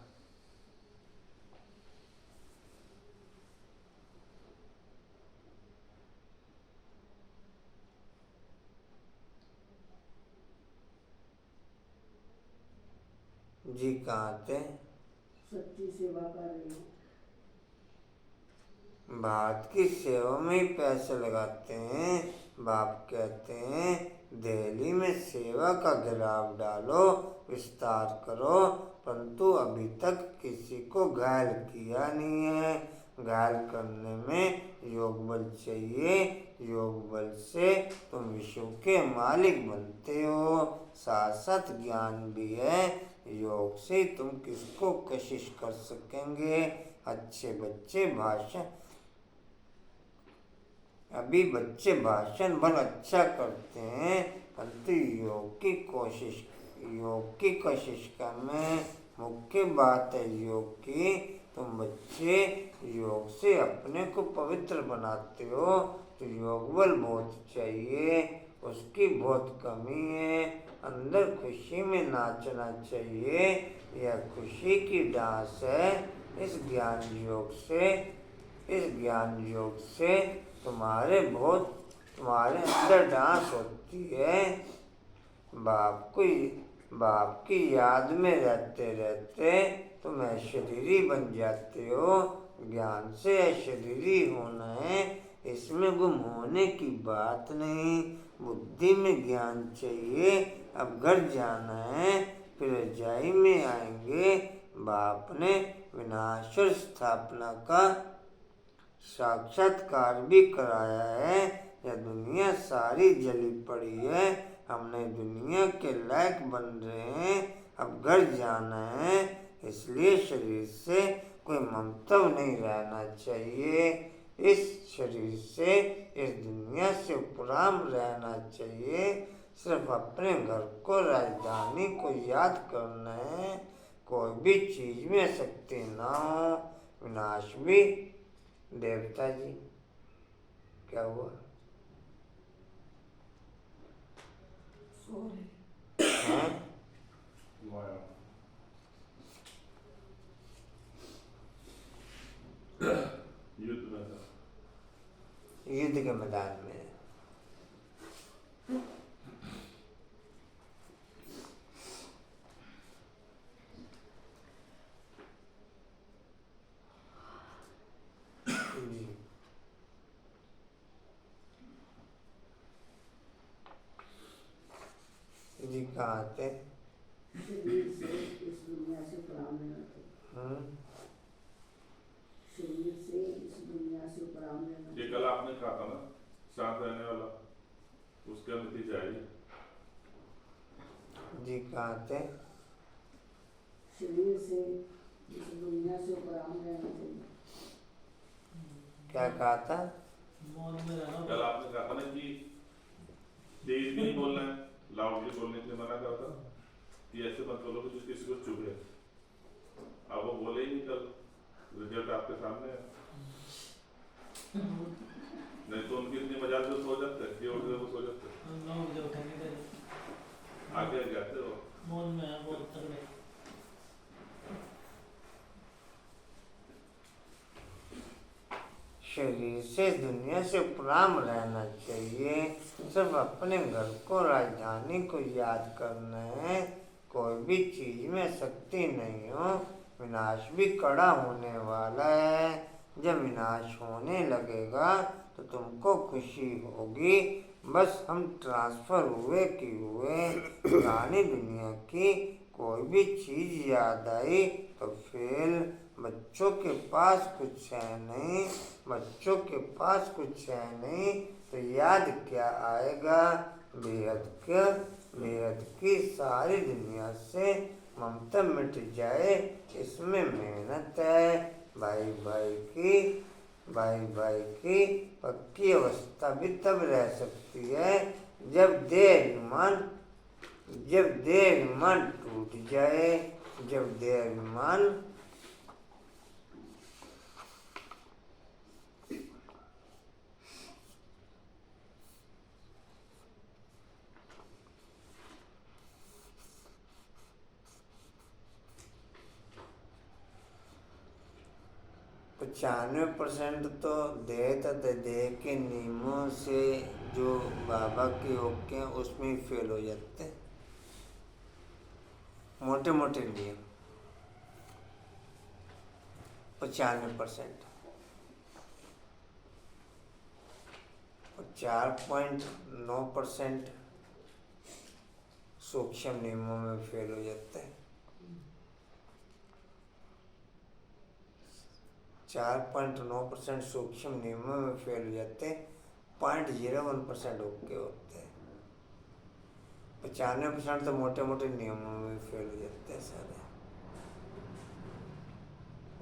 जी कहाँ थे? सच्ची सेवा कर रही हूँ। भारत की सेवा में ही पैसे लगाते हैं। बाप कहते हैं दिल्ली में सेवा का घेराव डालो, विस्तार करो, परंतु अभी तक किसी को घायल किया नहीं है। घायल करने में योग बल चाहिए। योग बल से तुम विश्व के मालिक बनते हो, साथ साथ ज्ञान भी है। योग से तुम किसको कशिश कर सकेंगे। अच्छे बच्चे अभी बच्चे भाषण बहुत अच्छा करते हैं, परंतु योग की कोशिका में मुख्य बात है योग की। तुम बच्चे योग से अपने को पवित्र बनाते हो, तो योग बल बहुत चाहिए, उसकी बहुत कमी है। अंदर खुशी में नाचना चाहिए, यह खुशी की डांस है। इस ज्ञान योग से तुम्हारे अंदर डांस होती है। बाप की याद में रहते रहते तुम अशरीरी बन जाते हो। ज्ञान से अशरीरी होना है, इसमें गुम होने की बात नहीं। बुद्धि में ज्ञान चाहिए। अब घर जाना है, फिर रजाई में आएंगे। बाप ने विनाश और स्थापना का साक्षात्कार भी कराया है। यह दुनिया सारी जली पड़ी है, हमने दुनिया के लायक बन रहे हैं। अब घर जाना है, इसलिए शरीर से कोई ममता नहीं रहना चाहिए। इस शरीर से, इस दुनिया से उपराम रहना चाहिए। सिर्फ अपने घर को, राजधानी को याद करना है। कोई भी चीज में शक्ति ना हो, विनाश भी। देवता जी क्या हुआ? हाँ? युद्ध के मैदान में। जी कहाँ थे? शरीर से इस दुनिया से उपराम रहना। शरीर से इस दुनिया से उपराम रहना। ये कल आपने कहा था ना, शांत रहने वाला, उसका नतीजा है। जी कहाँ थे? शरीर से इस दुनिया से उपराम रहना चाहिए। क्या कहा था? कल आपने कहा था ना कि तेज भी नहीं बोलना है, लाउडली बोलने के लिए मना करा था कि ऐसे मत बोलो कि किसी को चुभे। अब वो बोले ही नहीं, कल रिजल्ट आपके सामने है। नहीं तो उनकी इतनी मजाक में सो जाते हैं, वो सो जाते हैं। आगे जाते हो मौन में बहुत तगड़े। शरीर से दुनिया से उपराम रहना चाहिए। सिर्फ अपने घर को, राजधानी को याद करना है। कोई भी चीज में शक्ति नहीं हो, विनाश भी कड़ा होने वाला है। जब विनाश होने लगेगा तो तुमको खुशी होगी। बस हम ट्रांसफर हुए कि हुए। पुरानी दुनिया की कोई भी चीज याद आई तो फेल। बच्चों के पास कुछ है नहीं, तो याद क्या आएगा? बेहद की सारी दुनिया से ममता मिट जाए, इसमें मेहनत है। भाई भाई की पक्की अवस्था भी तब रह सकती है जब देह अभिमान टूट जाए। जब देह अभिमान %95 तो देह तथा देह के नियमों से जो बाबा के योग के हैं उसमें ही फेल हो जाते हैं। मोटे मोटे नियम 95%। और 4.9% सूक्ष्म नियमों में फेल हो जाते हैं। 4.9% सूक्ष्म नियमों में फेल हो जाते हैं। 0.01% ओके होते हैं। 95% तो मोटे मोटे नियमों में फेल हो जाते हैं सारे।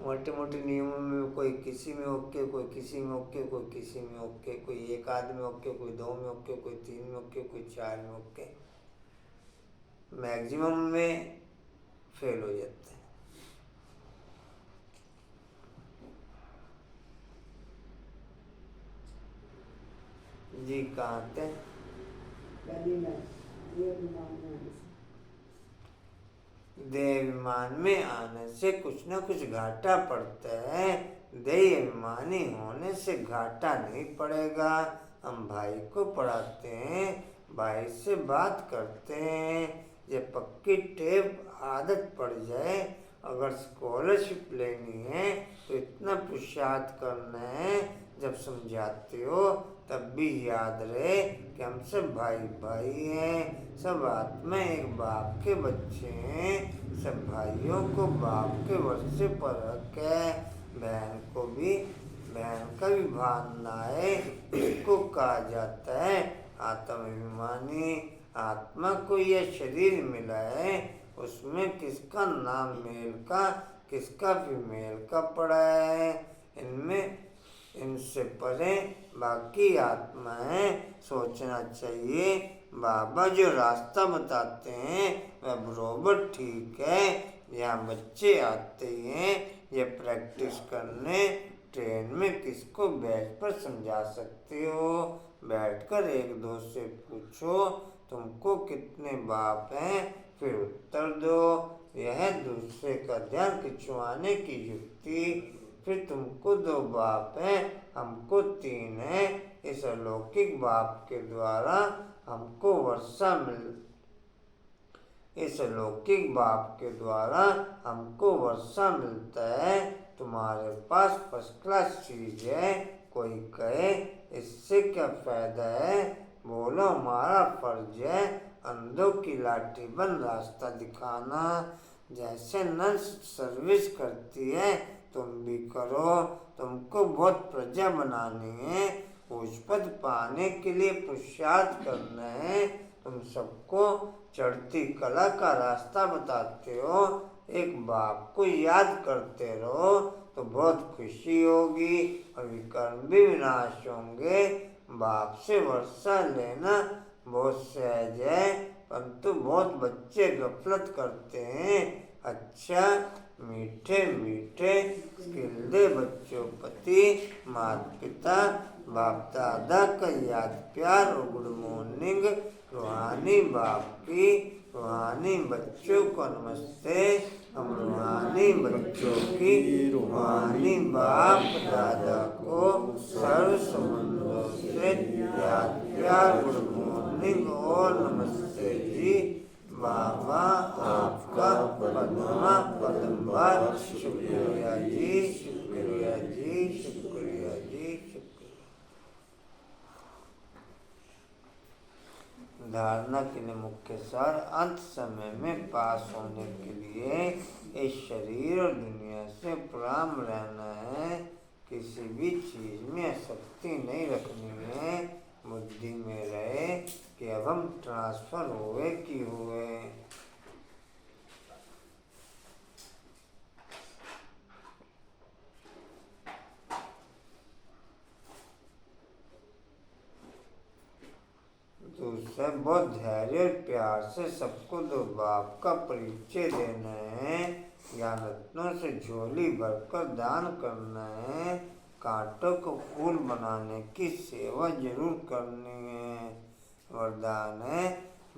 मोटे मोटे नियमों में कोई किसी में ओके, कोई किसी में ओके, कोई किसी में ओके, कोई एक आध में ओके, कोई 2 में ओके, कोई 3 में ओके, कोई 4 में ओके, मैक्सिमम में फेल हो जाते हैं। जी कहाँ थे? पहली में ये विमान में आने से देह विमान में आने से कुछ न कुछ घाटा पड़ता है। देह अभिमानी होने से घाटा नहीं पड़ेगा। हम भाई को पढ़ाते हैं, भाई से बात करते हैं, ये पक्की टेप आदत पड़ जाए। अगर स्कॉलरशिप लेनी है तो इतना पुरुषार्थ करना है, जब समझाते हो तब भी याद रहे कि हम सब भाई भाई हैं, सब आत्मा एक बाप के बच्चे हैं, सब भाइयों को बाप के वर्ष से फर्क है। बहन को भी, बहन का भी भान ना है, इसको कहा जाता है आत्माभिमानी। आत्मा को यह शरीर मिला है, उसमें किसका नाम मेल का, किसका फीमेल का पड़ा है। इनमें इनसे परे बाकी आत्माएं सोचना चाहिए। बाबा जो रास्ता बताते हैं वह बरोबर ठीक है। यहाँ बच्चे आते हैं ये प्रैक्टिस करने। ट्रेन में किसको बैठ पर समझा सकते हो? बैठकर एक दो से पूछो तुमको कितने बाप हैं, फिर उत्तर दो। यह दूसरे का ध्यान खिंचवाने की युक्ति। फिर तुमको 2 बाप हैं, हमको 3 हैं। इस अलौकिक बाप के द्वारा हमको वर्षा मिल इस अलौकिक बाप के द्वारा हमको वर्षा मिलता है। तुम्हारे पास फर्स्ट क्लास चीज है, कोई कहे इससे क्या फायदा है? बोलो हमारा फर्ज है अंधों की लाठी बन रास्ता दिखाना। जैसे नर्स सर्विस करती है तुम भी करो। तुमको बहुत प्रजा बनानी है, उच्च पद पाने के लिए पुरुषार्थ करना है। तुम सबको चढ़ती कला का रास्ता बताते हो। एक बाप को याद करते रहो तो बहुत खुशी होगी और विकर्म भी विनाश होंगे। बाप से वर्षा लेना बहुत सहज है, परंतु बहुत बच्चे गफलत करते हैं। अच्छा मीठे मीठे खिलदे बच्चों प्रति माता पिता बाप दादा का याद प्यार और गुड मॉर्निंग। रूहानी बाप की रूहानी बच्चों को नमस्ते। हम रूहानी बच्चों की रूहानी बाप दादा को सर्व संबंधों से याद प्यार गुड मॉर्निंग और नमस्ते जी। बाबा आपका पद्मा पद्मवार शुक्रिया जी, शुक्रिया जी, शुक्रिया जी, शुक्रिया। धारणा के लिए मुख्य सार अंत समय में पास होने के लिए इस शरीर और दुनिया से प्राम रहना है। किसी भी चीज में आसक्ति नहीं रखनी है। बुद्धि में रहे कि अब हम ट्रांसफर हुए कि हुए। दूसरा बहुत धैर्य और प्यार से सबको 2 बाप का परिचय देना है। ज्ञान रत्नों से झोली भरकर दान करना है। कांटों को फूल बनाने की सेवा जरूर करनी है। वरदान है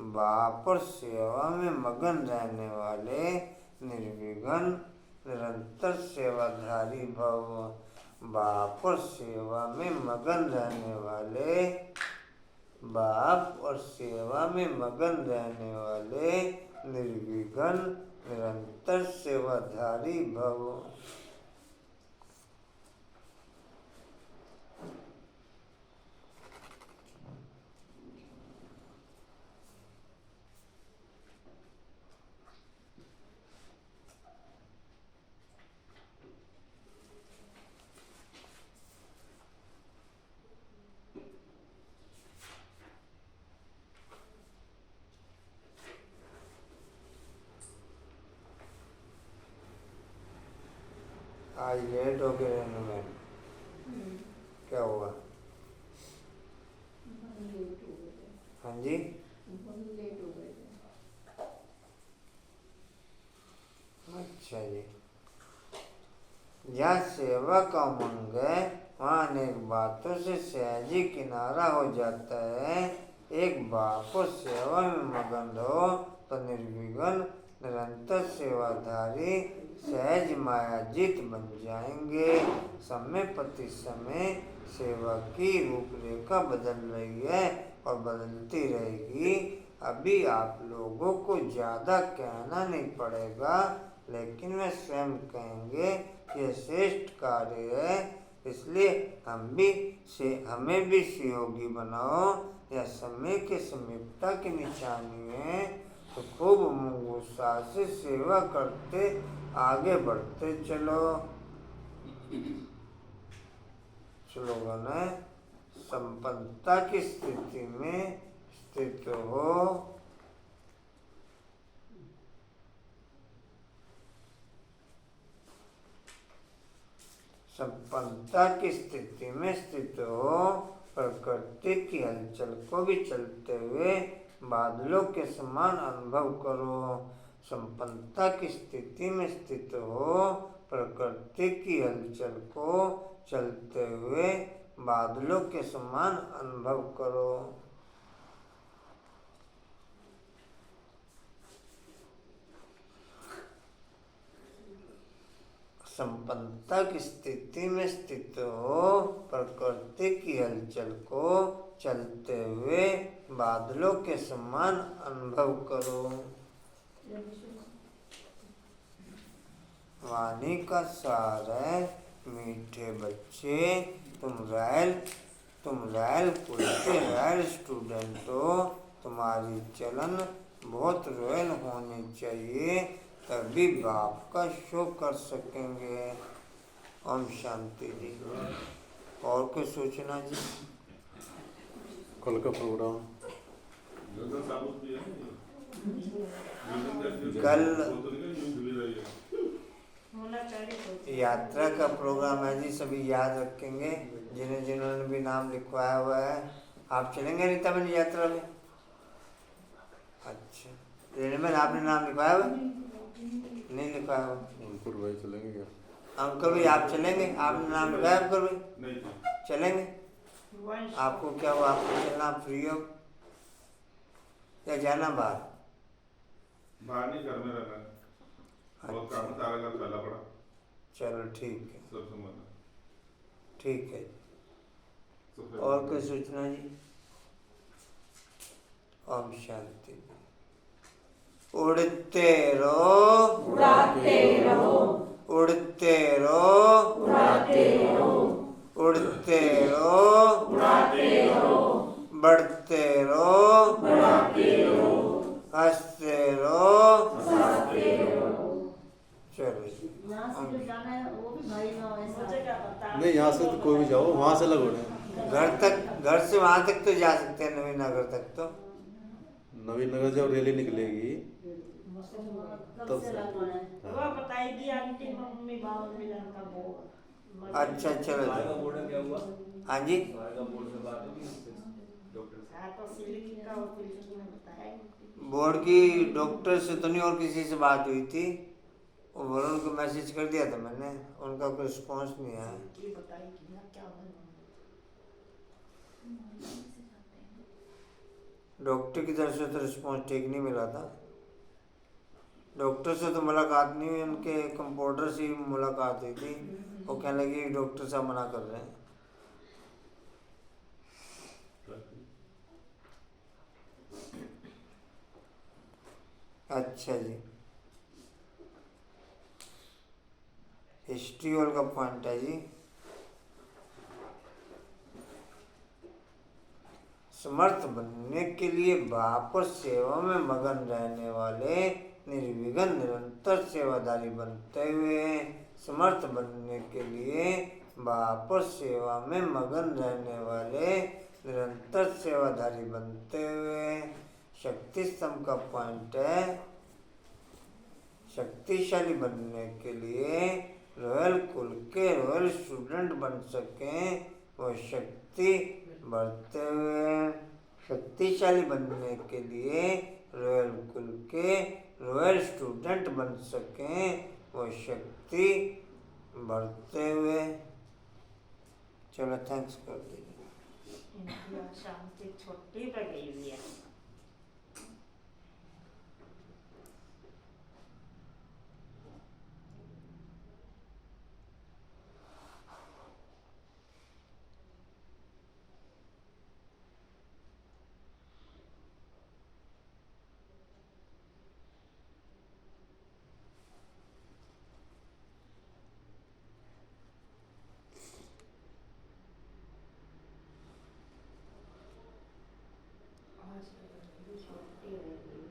बाप और सेवा में मगन रहने वाले निर्विघ्न निरंतर सेवाधारी भव। बाप और सेवा में मगन रहने वाले बाप और सेवा में मगन रहने वाले निर्विघ्न निरंतर सेवाधारी भव। आज लेट हो गए रहने में, क्या हुआ? लेट हो गए थे, हाँ जी, बहुत लेट हो गए थे। अच्छा जी। जहाँ सेवा का उमंग है वहाँ अनेक बातों से सहज ही किनारा हो जाता है। एक बाप को सेवा में मगन रहो तो निर्विघ्न निरंतर सेवाधारी सहज मायाजीत बन जाएंगे। समय प्रति समय सेवा की रूपरेखा बदल रही है और बदलती रहेगी। अभी आप लोगों को ज़्यादा कहना नहीं पड़ेगा, लेकिन वे स्वयं कहेंगे कि यह श्रेष्ठ कार्य है, इसलिए हमें भी सहयोगी बनाओ। यह समय के समीपता की निशानी है, तो खूब उत्साह से सेवा करते आगे बढ़ते चलो। स्लोगन है, संपन्नता की स्थिति में स्थित हो, संपन्नता की स्थिति में स्थित हो, प्रकृति की हलचल को भी चलते हुए बादलों के समान अनुभव करो। संपन्नता की स्थिति में स्थित हो, प्रकृति की हलचल को चलते हुए बादलों के समान अनुभव करो। संपन्नता की स्थिति में स्थित हो, प्रकृति की हलचल को चलते हुए बादलों के समान अनुभव करो। वाणी का सार है, मीठे बच्चे, तुम रॉयल कुल के रॉयल स्टूडेंट हो। तुम्हारी चलन बहुत रॉयल होनी चाहिए, तभी बाप का शो कर सकेंगे। ओम शांति जी। और कोई सूचना जी? कल का प्रोग्राम होना चाहिए। यात्रा का प्रोग्राम है जी, सभी याद रखेंगे जिन्होंने भी नाम लिखवाया हुआ है। आप चलेंगे रीता बहन यात्रा में? अच्छा, रेणुबेन आपने नाम लिखवाया हुआ? नहीं लिखवाया हुआ। अंकुर भाई चलेंगे क्या? अंकल भाई आप चलेंगे? आपने नाम लिखवाया अंकल भाई? नहीं चलेंगे? आपको क्या हुआ, आपको चलना फ्री हो या जाना बाहर? बाहर नहीं, घर में रहना है, बहुत काम है, सारा घर फैला पड़ा। चलो ठीक है, सब संभालना, ठीक है। सब और कोई सूचना जी? ओम शांति। उड़ते रहो, उड़ाते रहो, उड़ते रहो, उड़ाते रहो, उड़ते रहो, उड़ाते रहो, बढ़ते रहो, बढ़ाते रहो, हंसते रहो, हंसते रहो। चलो जी। यहाँ से जो जाना है वो भी भाई ना हो ऐसा। मुझे क्या पता। नहीं, यहाँ से तो कोई भी जाओ, वहाँ से अलग हो रहे हैं। घर से वहां तक तो जा सकते हैं, नवीन नगर तक तो। नवीन नगर जब रैली निकलेगी कब से लगवाना है? वो बताएगी आंटी मम्मी बाबा मिलन का वो। अच्छा चलो जी। बोर्ड क्या हुआ? हाँ जी, हमारे का बोर्ड से बात होगी डॉक्टर से। हाँ तो सिल्की का और सिल्की ने बताया। बोर्ड की डॉक्टर से तो नहीं और किसी से बात हुई थी, वो वरुण को मैसेज कर दिया था मैंने, उनका कोई रिस्पॉन्स नहीं आया। सिल्की बताएगी ना क्या होगा। डॉक्टर की तरफ से तो रिस्पॉन्स ठीक नहीं मिला था। डॉक्टर से तो मुलाकात नहीं हुई, उनके कंपाउंडर से ही मुलाकात हुई थी। वो कहने लगी डॉक्टर साहब मना कर रहे हैं। अच्छा जी, हिस्ट्री वाल का पॉइंट है जी। समर्थ बनने के लिए बाप और सेवा में मगन रहने वाले निर्विघ्न निरंतर सेवाधारी बनते हुए, समर्थ बनने के लिए बाप और सेवा में मगन रहने वाले निरंतर सेवाधारी बनते हुए। शक्ति स्तंभ का पॉइंट है, शक्तिशाली बनने के लिए रॉयल कुल के रॉयल स्टूडेंट बन सकें वो शक्ति बढ़ते हुए शक्तिशाली बनने के लिए रॉयल कुल के रॉयल स्टूडेंट बन सकें वो शक्ति बढ़ते हुए। चलो थैंक्स कर दीजिए। इनकी आज शांति छुट्टी पे गई हुई है। आज इनकी छुट्टी रहेगी।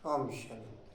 ओम शांति।